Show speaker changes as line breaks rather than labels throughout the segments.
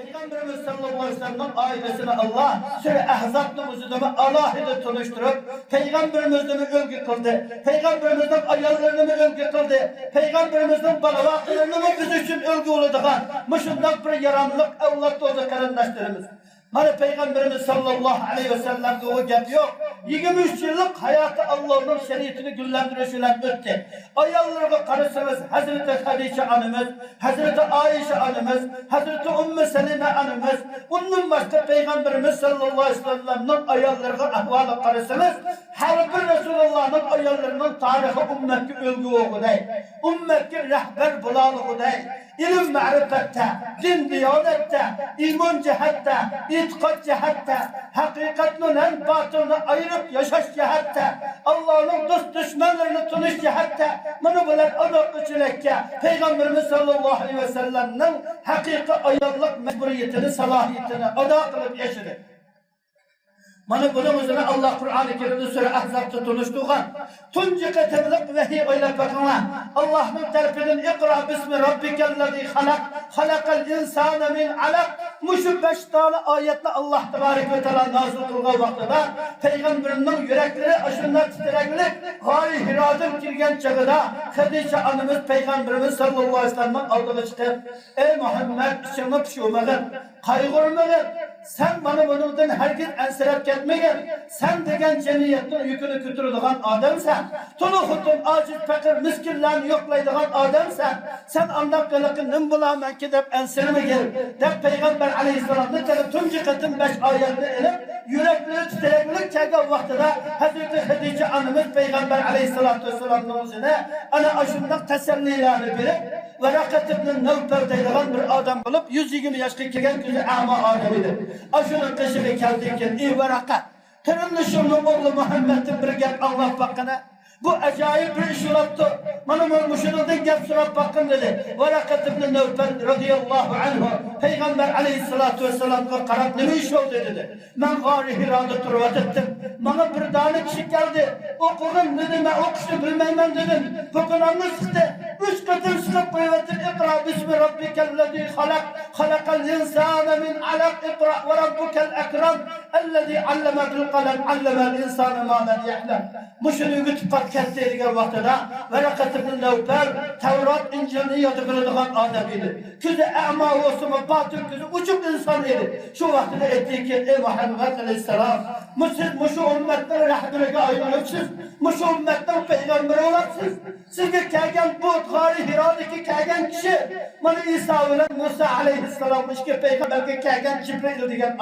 Peygamberimiz sallallahu aleyhi ve sellem'in ailesini Allah Sure Ahzab'ın üzerine Allah'ıyla tanıştırıp Peygamberimizden övgü kıldı. Peygamberimizden ayarlarını övgü kıldı. Peygamberimizden balavaklarını biz için övgü olacak. Müşundak bir yaranlık evlat oldu kardeşlerimiz. Hani Peygamberimiz sallallahu aleyhi ve sellem'de o gap yok. 23 yıllık hayatı Allah'ın şeriatını güllendirişiyle öttü. Ayarlarına karışırız. Hazreti Hadice anımız, Hazreti Ayşe anımız, Hazreti Ümmü Selime anımız, onun başka Peygamberimiz sallallahu aleyhi ve sellem'in ayarlarına ahvalı karışırız. Her bir Resulullah'ın ayarlarının tarihi ümmetki övgü oğuday. Ümmetki rehber bulalığı ilim marifette, din diyanette, iman cihette, itikat cihette, hakikatla batılını ayırıp yaşaş cihette, Allah'ın dost düşmanlarını tanış cihette, bunu bilen adakçılıkka, Peygamberimiz sallallahu aleyhi ve sellem'nin hakiki ayarlık mecburiyetini, salahiyetini ada kılıp yaşadı. Mana bunun üzerine Allah Kur'an-ı Kerim'de Sure Ahzab'da tanıştırgan. Tunci katıblık vehiy oylap bakınlar. Allah'ın tarafından ikra bismi rabbikellezi halak, halakal insana min alak. Muşu 5 tane ayetle Allah tebarek ve teala nazil kılgan vaxtıda Peygamberinin yürekleri aşınlar titreklik gari hiradım kirgen çağıda Hadice anımız Peygamberimiz sallallahu aleyhi ve sellem'in aldığına çıkıp ey Muhammed içine pişirmegin, kaygırmegin, sen bana bundan herkes ensirep ketmegin, sen degen cemiyetin yükünü kütürüdüğün adamsan, tulu hutun aciz fakir miskinlerini yoklaydıgan adamsan, sen andak kılıkın nim bulamen gidip ensirmegin, de Peygamber aleyhisselam'ın tele tunci kıtın 5 ayetini elip, yürekleri titreklik çeken vaxtıda Hazreti Hadice anımız Peygamber aleyhisselatü vesselam'ın üzerine ana aşındak tesellilerini bilip, Verakat ibn Nevfel deydiğen bir adam bulup 120 yaşka kelgen gözü ama ademidir. Aşının kışığı keldiyken ey Verakat, kırılışımın oğlu Muhammed'in bir gel Allah bakına. Bu acayip bir iş yaptı. Manım olmuşunuzdan gel surap bakın dedi. Verakat ibn Nevfel radıyallahu anhu Peygamber aleyhissalatu vesselam'a karab ne iş oldu dedi. Ben gari Hira'da turvat ettim. Bana bir tane kişi geldi. Okudum dedim, ben okuştu bilmem dedim. Bugün anlaştı. 3 katın sıkıp koyuvetim. İkra bismi rabbikellezi halak. Halakal insana min alak. İkra ve rabbukel ekram. Ellezi alleme bil kalem. Allemel insana ma men yahlem. Bu şunu kütüp kestirdiği vaxtıda Verakat ibn Nevfel Tevrat İncil'ini yazıklıdığın adamıydı. Küzü a'ma olsun ve batıl küzü uçuk insan idi. Şu vaxtıda ettiği ki ey Muhammed aleyhisselam siz şu ümmetten rehberine ayrılıpsınız. Şu ümmetten peygamberi olaksınız. Sizge kelgen bu gari Hira'daki kelgen kişi bana İsa ile Musa aleyhisselam işki peygamberke kelgen Cibril diyen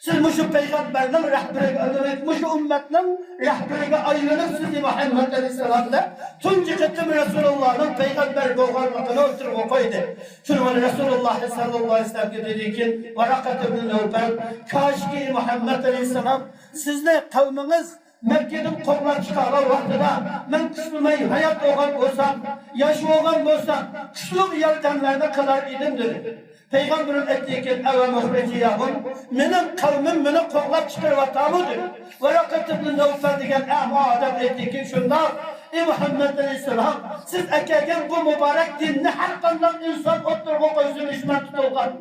siz şu peygamberden rehberine ayrılıp, şu ümmetten rehberine ayrılıp sizi Muhammed Aleyhisselam'da tunci kıttım Resulullah'ın peygamber boğarlıkını oturup koydu. Şunu Resulullah sallallahu aleyhi ve sellem dedi ki Verakat ibn Nevfel kaşki Muhammed Aleyhisselam sizle kavminiz Mekke'nin kovlar çıkarlar vaxtıda ben kısmımay hayat oğan olsam, yaş oğan olsam, kışlık yeltenlerde kılar idim dedi. Peygamberin ettiği ki eve muhreciyahun benim kavmim beni kovlar çıkarvatamıdır. Verakat ibn Nevfel diyen ama adam ettiği ki şunlar ey Muhammed Aleyhisselam siz ekerken bu mübarek dinini hakkından insan oturgu koysun işmen tutulgan.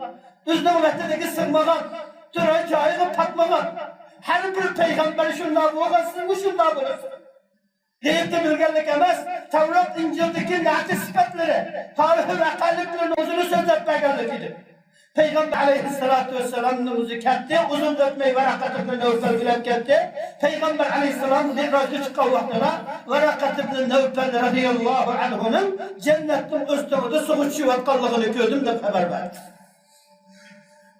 Üzden vaktideki sırmagan, türe cahili patmagan. Her bir peygamber şunlar boğazsın mı şunlar bulursun. Deyip de bilgenlik emez, Tevrat İncil'deki nati sıfatları, tarihi ve kaliplerin uzunu söz etmegenlik idi. Peygamber aleyhissalatu vesselam'ın müziketti, uzun ötmeyi Verakat ibn Nevfel bilep ketti. Peygamber aleyhissalam bir razı çıkan vaxtıda Verakat ibn Nevfel radıyallahu anhu'nun cennetin üstümüde soğutçu vakkallığını gördüm de haber verdi.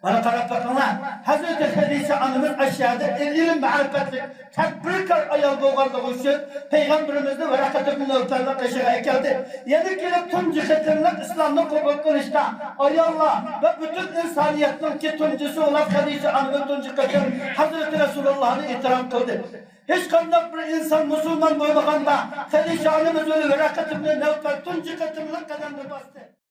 Bana karab bakınlar, Hazreti Hadice anımız aşağıda ilim marifetlik, tedbirkar ayal boğarlığı için Peygamberimizin Verakat ibn Nevfel'den aşağıya geldi. Yeni gelip tüm cihetimlik İslam'da kubuk kılışta ayalla ve bütün insaniyetin ki tuncisi olan Hadice anımız tunci kaçın Hazreti Resulullah'ını itiram kıldı. Hiç kandak bir insan Müslüman boymağında Hadice anımız ölü Verakat ibn Nevfel tunci kaçınlık kademde bastı.